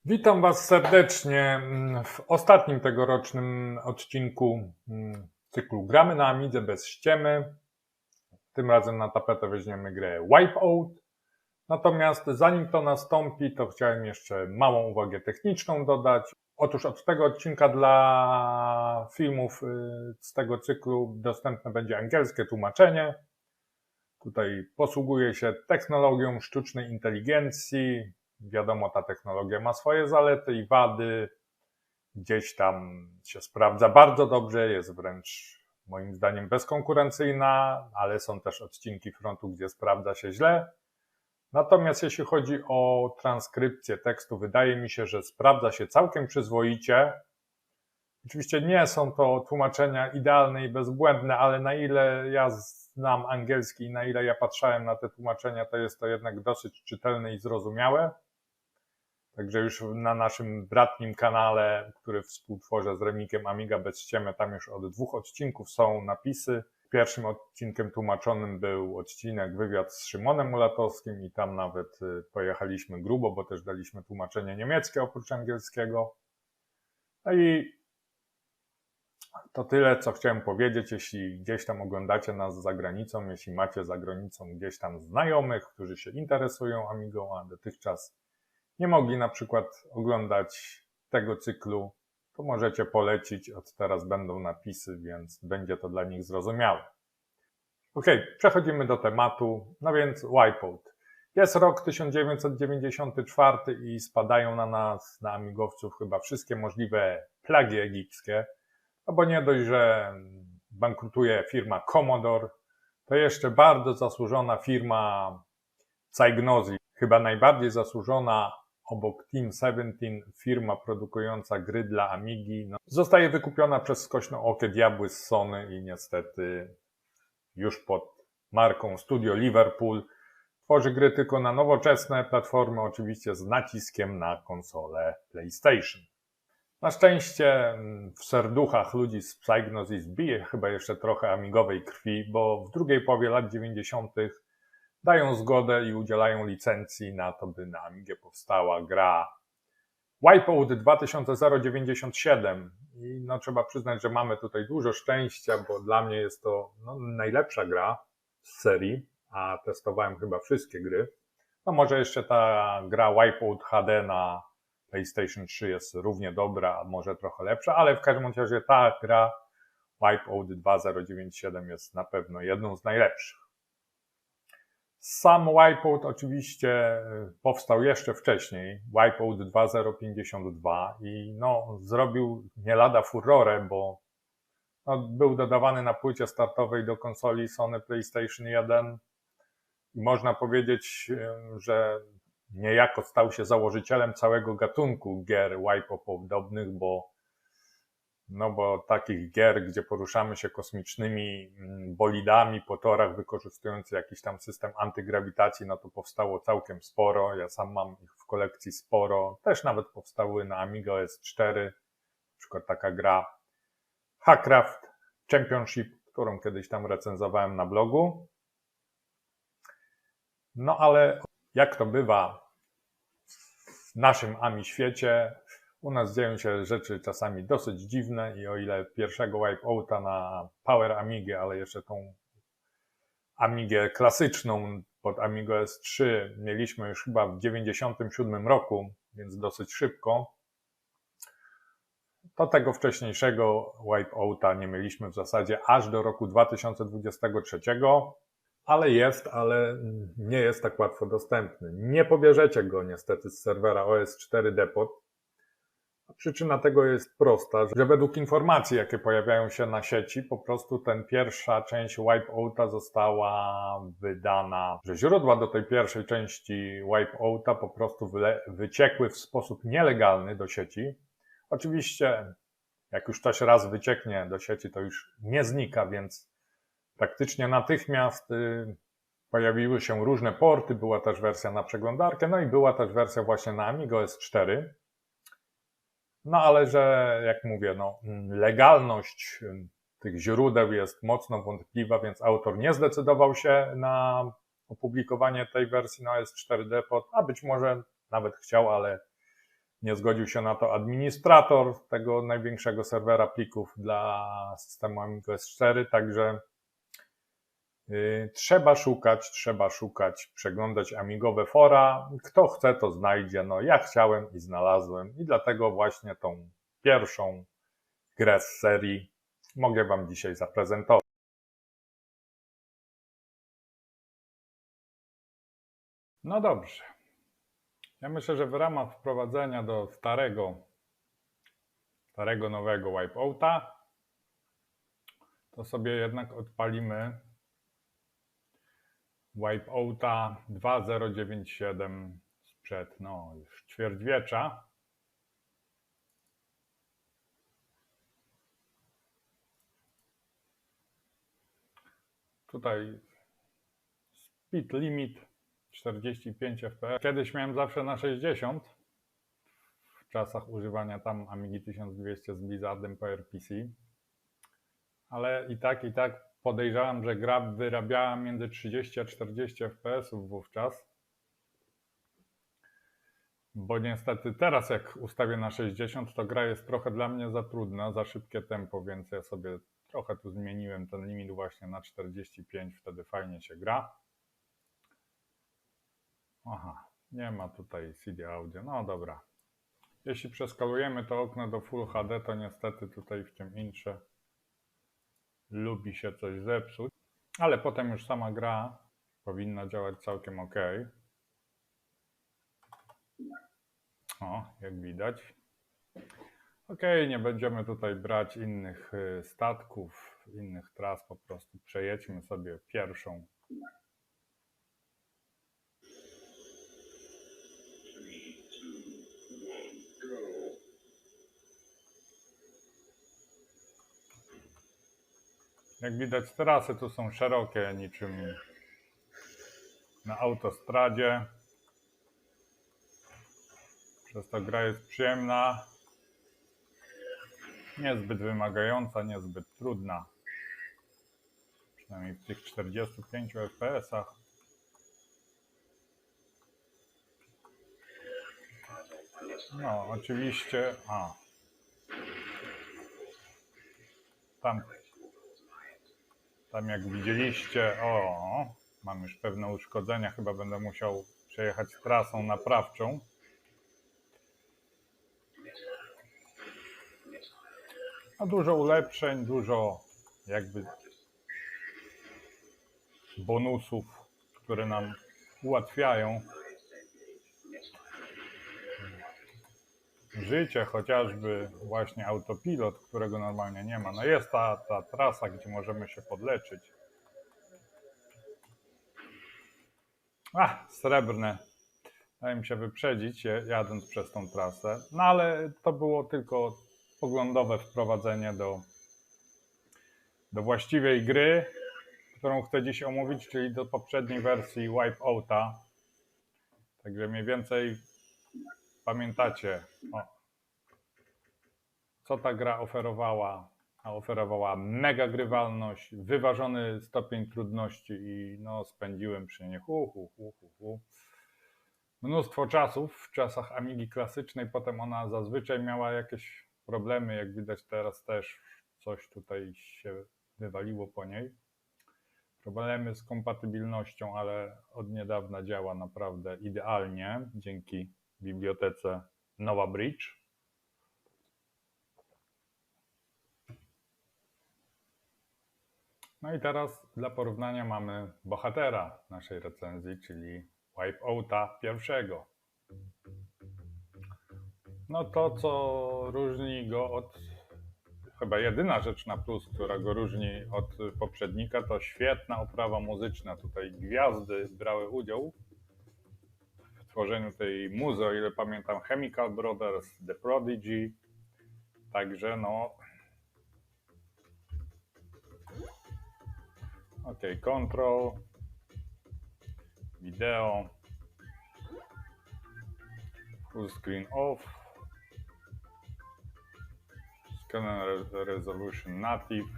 Witam Was serdecznie w ostatnim tegorocznym odcinku cyklu Gramy na Amidze bez ściemy. Tym razem na tapetę weźmiemy grę Wipeout. Natomiast zanim to nastąpi, to chciałem jeszcze małą uwagę techniczną dodać. Otóż od tego odcinka dla filmów z tego cyklu dostępne będzie angielskie tłumaczenie. Tutaj posługuję się technologią sztucznej inteligencji. Wiadomo, ta technologia ma swoje zalety i wady. Gdzieś tam się sprawdza bardzo dobrze, jest wręcz moim zdaniem bezkonkurencyjna, ale są też odcinki frontu, gdzie sprawdza się źle. Natomiast jeśli chodzi o transkrypcję tekstu, wydaje mi się, że sprawdza się całkiem przyzwoicie. Oczywiście nie są to tłumaczenia idealne i bezbłędne, ale na ile ja znam angielski i na ile ja patrzałem na te tłumaczenia, to jest to jednak dosyć czytelne i zrozumiałe. Także już na naszym bratnim kanale, który współtworzę z Remikiem Amiga bez ściemy, tam już od 2 odcinków są napisy. Pierwszym odcinkiem tłumaczonym był odcinek wywiad z Szymonem Ulatowskim i tam nawet pojechaliśmy grubo, bo też daliśmy tłumaczenie niemieckie oprócz angielskiego. No i to tyle, co chciałem powiedzieć. Jeśli gdzieś tam oglądacie nas za granicą, jeśli macie za granicą gdzieś tam znajomych, którzy się interesują Amigą, a dotychczas nie mogli na przykład oglądać tego cyklu, to możecie polecić. Od teraz będą napisy, więc będzie to dla nich zrozumiałe. Ok, przechodzimy do tematu. No więc Wipeout. Jest rok 1994 i spadają na nas, na amigowców, chyba wszystkie możliwe plagi egipskie. No bo nie dość, że bankrutuje firma Commodore, to jeszcze bardzo zasłużona firma Psygnosis, chyba najbardziej zasłużona obok Team 17 firma produkująca gry dla Amigi, zostaje wykupiona przez skośnookie diabły z Sony i niestety już pod marką Studio Liverpool tworzy gry tylko na nowoczesne platformy, oczywiście z naciskiem na konsolę PlayStation. Na szczęście w serduchach ludzi z Psygnosis bije chyba jeszcze trochę amigowej krwi, bo w drugiej połowie lat 90. dają zgodę i udzielają licencji na to, by na Amigę powstała gra Wipeout 2097. I trzeba przyznać, że mamy tutaj dużo szczęścia, bo dla mnie jest to najlepsza gra z serii, a testowałem chyba wszystkie gry. Może jeszcze ta gra Wipeout HD na PlayStation 3 jest równie dobra, a może trochę lepsza, ale w każdym razie ta gra Wipeout 2097 jest na pewno jedną z najlepszych. Sam Wipeout oczywiście powstał jeszcze wcześniej, Wipeout 2052 i zrobił nie lada furorę, bo był dodawany na płycie startowej do konsoli Sony PlayStation 1 i można powiedzieć, że niejako stał się założycielem całego gatunku gier wipeout-podobnych, bo takich gier, gdzie poruszamy się kosmicznymi bolidami po torach, wykorzystując jakiś tam system antygrawitacji, to powstało całkiem sporo. Ja sam mam ich w kolekcji sporo. Też nawet powstały na Amiga OS 4. Na przykład taka gra Hackcraft Championship, którą kiedyś tam recenzowałem na blogu. Ale jak to bywa w naszym Ami świecie, u nas dzieją się rzeczy czasami dosyć dziwne i o ile pierwszego Wipeouta na Power Amigę, ale jeszcze tą Amigę klasyczną pod Amiga OS 3 mieliśmy już chyba w 1997 roku, więc dosyć szybko, to tego wcześniejszego Wipeouta nie mieliśmy w zasadzie aż do roku 2023, ale nie jest tak łatwo dostępny. Nie pobierzecie go niestety z serwera OS4 Depot. Przyczyna tego jest prosta, że według informacji, jakie pojawiają się na sieci, po prostu pierwsza część Wipeouta została wydana, że źródła do tej pierwszej części Wipeouta po prostu wyciekły w sposób nielegalny do sieci. Oczywiście, jak już coś raz wycieknie do sieci, to już nie znika, więc praktycznie natychmiast pojawiły się różne porty, była też wersja na przeglądarkę, i była też wersja właśnie na Amiga OS 4. Ale że, jak mówię, legalność tych źródeł jest mocno wątpliwa, więc autor nie zdecydował się na opublikowanie tej wersji na OS4 Depot, a być może nawet chciał, ale Nie zgodził się na to administrator tego największego serwera plików dla systemu Amiga S4, także trzeba szukać, przeglądać amigowe fora. Kto chce, to znajdzie. No, ja chciałem i znalazłem i dlatego właśnie tą pierwszą grę z serii mogę Wam dzisiaj zaprezentować. No dobrze. Ja myślę, że w ramach wprowadzenia do starego nowego Wipeouta to sobie jednak odpalimy Wipeouta 2097 sprzed już ćwierćwiecza. Tutaj speed limit 45 fps. Kiedyś miałem zawsze na 60 w czasach używania tam Amigi 1200 z Blizzardem PowerPC. Ale i tak podejrzewam, że gra wyrabiała między 30 a 40 fps wówczas. Bo niestety teraz jak ustawię na 60, to gra jest trochę dla mnie za trudna, za szybkie tempo, więc ja sobie trochę tu zmieniłem ten limit właśnie na 45, wtedy fajnie się gra. Aha, nie ma tutaj CD audio, no dobra. Jeśli przeskalujemy to okno do Full HD, to niestety tutaj w tym intrze lubi się coś zepsuć, ale potem już sama gra powinna działać całkiem ok. O, jak widać. Ok, nie będziemy tutaj brać innych statków, innych tras, po prostu przejedźmy sobie pierwszą. Jak widać, trasy tu są szerokie, niczym na autostradzie. Przez to gra jest przyjemna, niezbyt wymagająca, niezbyt trudna. Przynajmniej w tych 45 fps-ach. No, oczywiście. Tam jak widzieliście, mam już pewne uszkodzenia, chyba będę musiał przejechać trasą naprawczą. No, dużo ulepszeń, dużo jakby bonusów, które nam ułatwiają życie, chociażby właśnie autopilot, którego normalnie nie ma. No jest ta trasa, gdzie możemy się podleczyć. Srebrne. Daje mi się wyprzedzić, jadąc przez tą trasę. No ale to było tylko poglądowe wprowadzenie do właściwej gry, którą chcę dziś omówić, czyli do poprzedniej wersji Wipeouta. Także mniej więcej pamiętacie, co ta gra oferowała. Oferowała mega grywalność, wyważony stopień trudności i spędziłem przy niej mnóstwo czasów w czasach Amigi klasycznej. Potem ona zazwyczaj miała jakieś problemy, jak widać teraz też coś tutaj się wywaliło po niej. Problemy z kompatybilnością, ale od niedawna działa naprawdę idealnie dzięki bibliotece NovaBridge. No i teraz dla porównania mamy bohatera naszej recenzji, czyli Wipeouta pierwszego. No to, co różni go od... Chyba jedyna rzecz na plus, która go różni od poprzednika, to świetna oprawa muzyczna. Tutaj gwiazdy brały udział w tworzeniu tej muzy, o ile pamiętam, Chemical Brothers, The Prodigy. Także control, wideo, full screen off, scan resolution native,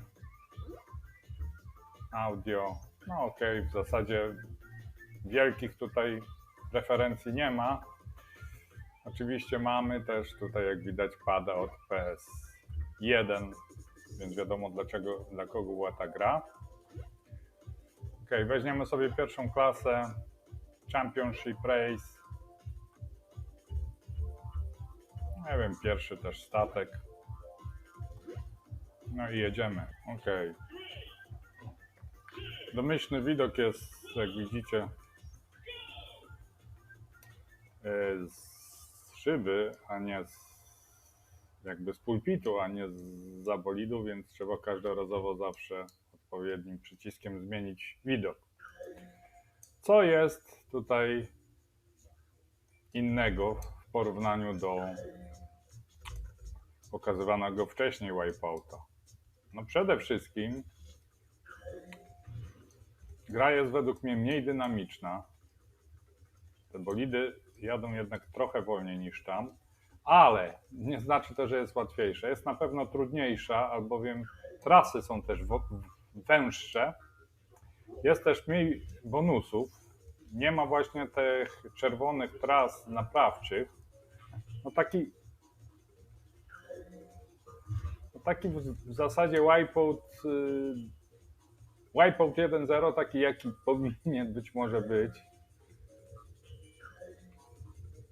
audio, w zasadzie wielkich tutaj preferencji nie ma. Oczywiście mamy też tutaj, jak widać, pada od PS1, więc wiadomo dla kogo była ta gra. Ok, weźmiemy sobie pierwszą klasę, Championship Race. Nie wiem, pierwszy też statek. No i jedziemy. Ok. Domyślny widok jest, jak widzicie, z szyby, a nie z pulpitu, a nie z zabolidu, więc trzeba każdorazowo zawsze odpowiednim przyciskiem zmienić widok. Co jest tutaj innego w porównaniu do pokazywanego wcześniej Wipeouta? No przede wszystkim gra jest według mnie mniej dynamiczna. Te bolidy jadą jednak trochę wolniej niż tam, ale nie znaczy to, że jest łatwiejsza. Jest na pewno trudniejsza, albowiem trasy są też węższe. Jest też mniej bonusów. Nie ma właśnie tych czerwonych tras naprawczych. No taki w zasadzie Wipeout 1.0, taki jaki powinien być może być.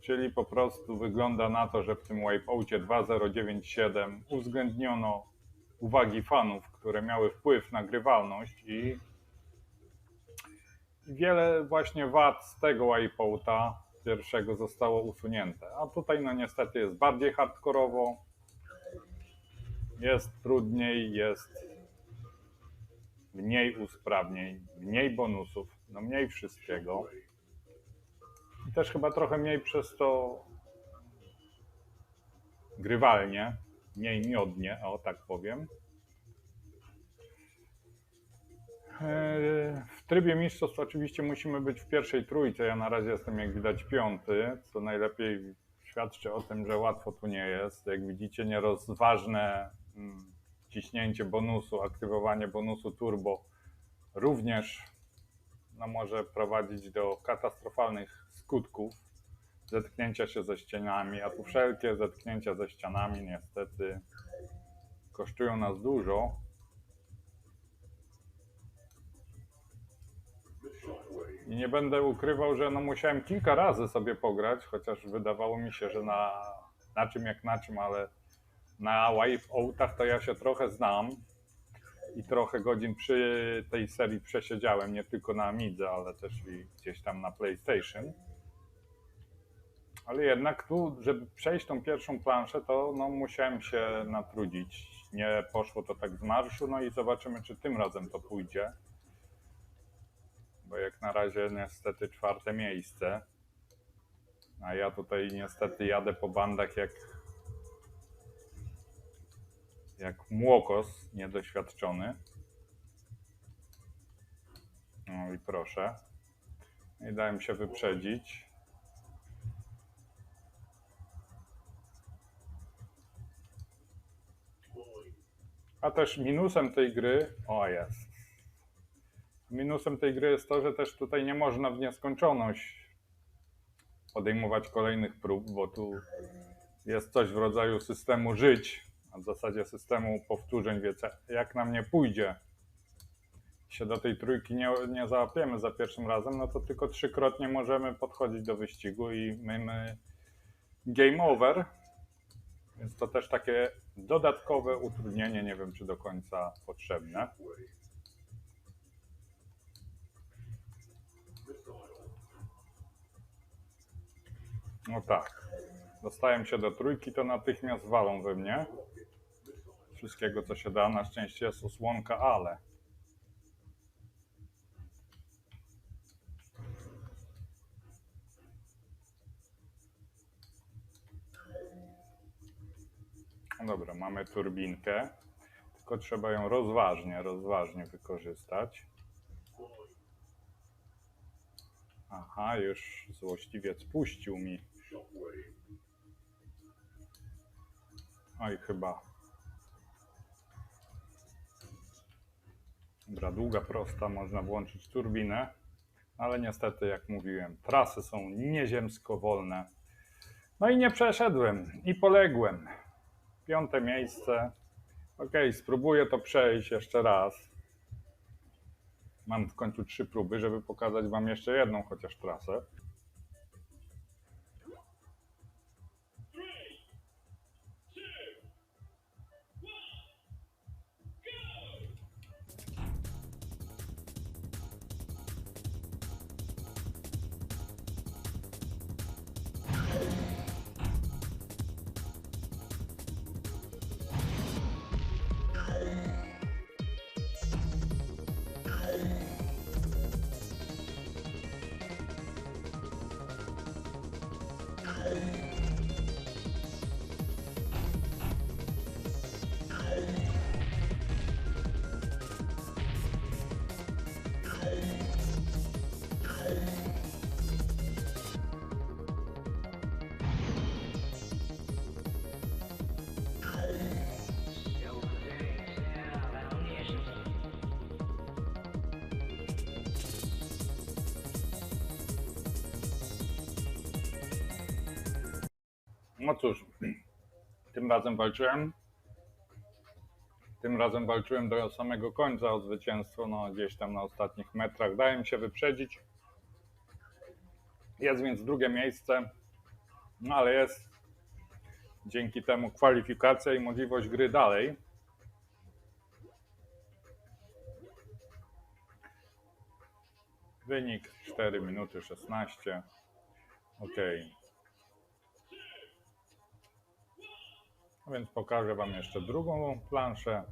Czyli po prostu wygląda na to, że w tym Wipeoutie 2097 uwzględniono uwagi fanów, które miały wpływ na grywalność i wiele właśnie wad z tego Wipeouta pierwszego zostało usunięte. A tutaj no niestety jest bardziej hardkorowo, jest trudniej, jest mniej usprawnień, mniej bonusów, no mniej wszystkiego. I też chyba trochę mniej przez to grywalnie, mniej miodnie, o tak powiem. W trybie mistrzostw oczywiście musimy być w pierwszej trójce. Ja na razie jestem, jak widać, 5, co najlepiej świadczy o tym, że łatwo tu nie jest. Jak widzicie, nierozważne ciśnięcie bonusu, aktywowanie bonusu turbo również może prowadzić do katastrofalnych skutków zetknięcia się ze ścianami, a tu wszelkie zetknięcia ze ścianami niestety kosztują nas dużo. I nie będę ukrywał, że musiałem kilka razy sobie pograć, chociaż wydawało mi się, że na czym jak na czym, ale na Wipeoutach to ja się trochę znam i trochę godzin przy tej serii przesiedziałem, nie tylko na Amidze, ale też i gdzieś tam na PlayStation. Ale jednak tu, żeby przejść tą pierwszą planszę, to musiałem się natrudzić. Nie poszło to tak z marszu, no i zobaczymy, czy tym razem to pójdzie. Bo jak na razie niestety 4. miejsce. A ja tutaj niestety jadę po bandach jak młokos niedoświadczony. No i proszę. I dałem się wyprzedzić. A też minusem tej gry, minusem tej gry jest to, że też tutaj nie można w nieskończoność podejmować kolejnych prób, bo tu jest coś w rodzaju systemu żyć, a w zasadzie systemu powtórzeń, więc jak nam nie pójdzie, się do tej trójki nie załapiemy za pierwszym razem, no to tylko 3-krotnie możemy podchodzić do wyścigu i mamy game over. Więc to też takie dodatkowe utrudnienie, nie wiem czy do końca potrzebne. No tak, dostałem się do trójki, to natychmiast walą we mnie. Wszystkiego co się da, na szczęście jest osłonka, ale... No dobra, mamy turbinkę, tylko trzeba ją rozważnie wykorzystać. Aha, już złośliwiec puścił mi. Oj, chyba. Dobra, długa, prosta, można włączyć turbinę, ale niestety, jak mówiłem, trasy są nieziemsko wolne. No i nie przeszedłem i poległem. 5. miejsce. Ok, spróbuję to przejść jeszcze raz. Mam w końcu 3 próby, żeby pokazać wam jeszcze jedną chociaż trasę. No cóż, tym razem walczyłem. Tym razem walczyłem do samego końca o zwycięstwo, no gdzieś tam na ostatnich metrach. Dałem się wyprzedzić. Jest więc 2. miejsce, no ale jest dzięki temu kwalifikacja i możliwość gry dalej. Wynik 4 minuty 16. Ok. A więc pokażę wam jeszcze drugą planszę.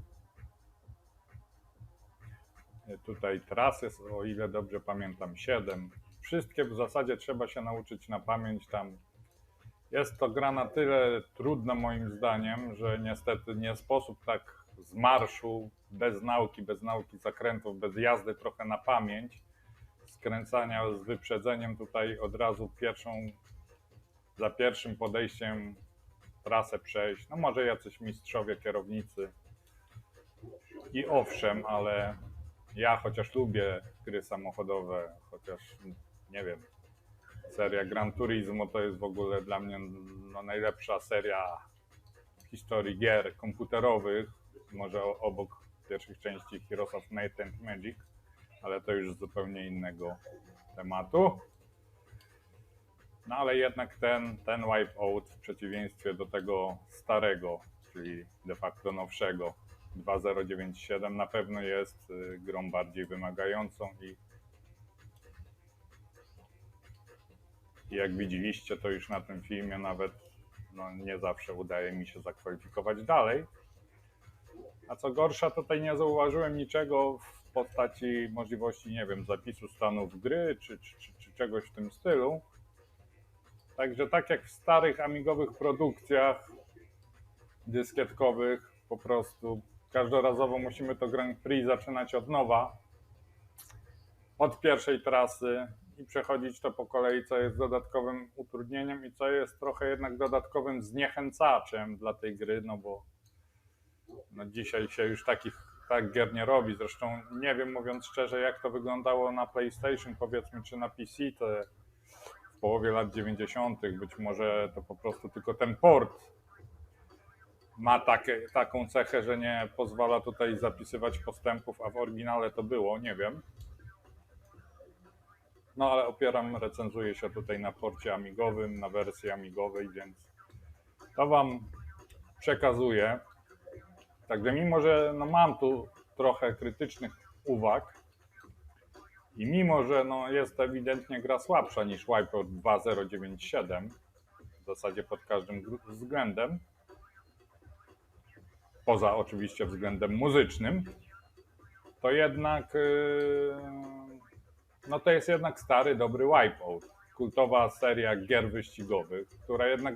Tutaj trasy, o ile dobrze pamiętam, 7. Wszystkie w zasadzie trzeba się nauczyć na pamięć. Tam jest to gra na tyle trudna moim zdaniem, że niestety nie sposób tak z marszu, bez nauki zakrętów, bez jazdy trochę na pamięć, skręcania z wyprzedzeniem tutaj od razu za pierwszym podejściem trasę przejść. No może jacyś mistrzowie kierownicy. I owszem, ale ja chociaż lubię gry samochodowe, chociaż nie wiem, seria Gran Turismo to jest w ogóle dla mnie no, najlepsza seria w historii gier komputerowych, może obok pierwszych części Heroes of Might and Magic, ale to już z zupełnie innego tematu. No ale jednak ten Wipeout w przeciwieństwie do tego starego, czyli de facto nowszego 2097 na pewno jest grą bardziej wymagającą i jak widzieliście to już na tym filmie nawet no, nie zawsze udaje mi się zakwalifikować dalej. A co gorsza, tutaj nie zauważyłem niczego w postaci możliwości, nie wiem, zapisu stanów gry czy czegoś w tym stylu. Także tak jak w starych amigowych produkcjach dyskietkowych, po prostu każdorazowo musimy to Grand Prix zaczynać od nowa, od pierwszej trasy i przechodzić to po kolei, co jest dodatkowym utrudnieniem i co jest trochę jednak dodatkowym zniechęcaczem dla tej gry, no bo no dzisiaj się już tak gier nie robi. Zresztą nie wiem, mówiąc szczerze, jak to wyglądało na PlayStation, powiedzmy, czy na PC, to w połowie lat 90. Być może to po prostu tylko ten port ma taką cechę, że nie pozwala tutaj zapisywać postępów, a w oryginale to było, nie wiem. No ale recenzuję się tutaj na porcie amigowym, na wersji amigowej, więc to wam przekazuję. Także mimo, że no mam tu trochę krytycznych uwag i mimo, że no jest ewidentnie gra słabsza niż Wipeout 2097, w zasadzie pod każdym względem, poza oczywiście względem muzycznym, to jednak no to jest jednak stary, dobry Wipeout. Kultowa seria gier wyścigowych, która jednak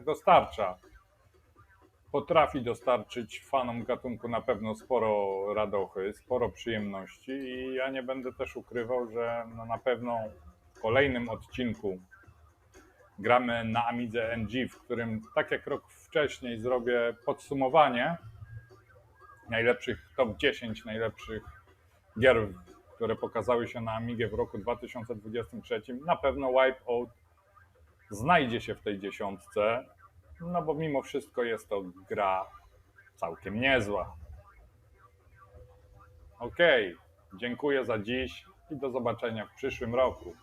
potrafi dostarczyć fanom gatunku na pewno sporo radochy, sporo przyjemności i ja nie będę też ukrywał, że no na pewno w kolejnym odcinku gramy na Amidze NG, w którym tak jak rok wcześniej zrobię podsumowanie top 10 najlepszych gier, które pokazały się na Amigę w roku 2023. Na pewno Wipeout znajdzie się w tej dziesiątce. no bo mimo wszystko jest to gra całkiem niezła. Ok, dziękuję za dziś i do zobaczenia w przyszłym roku.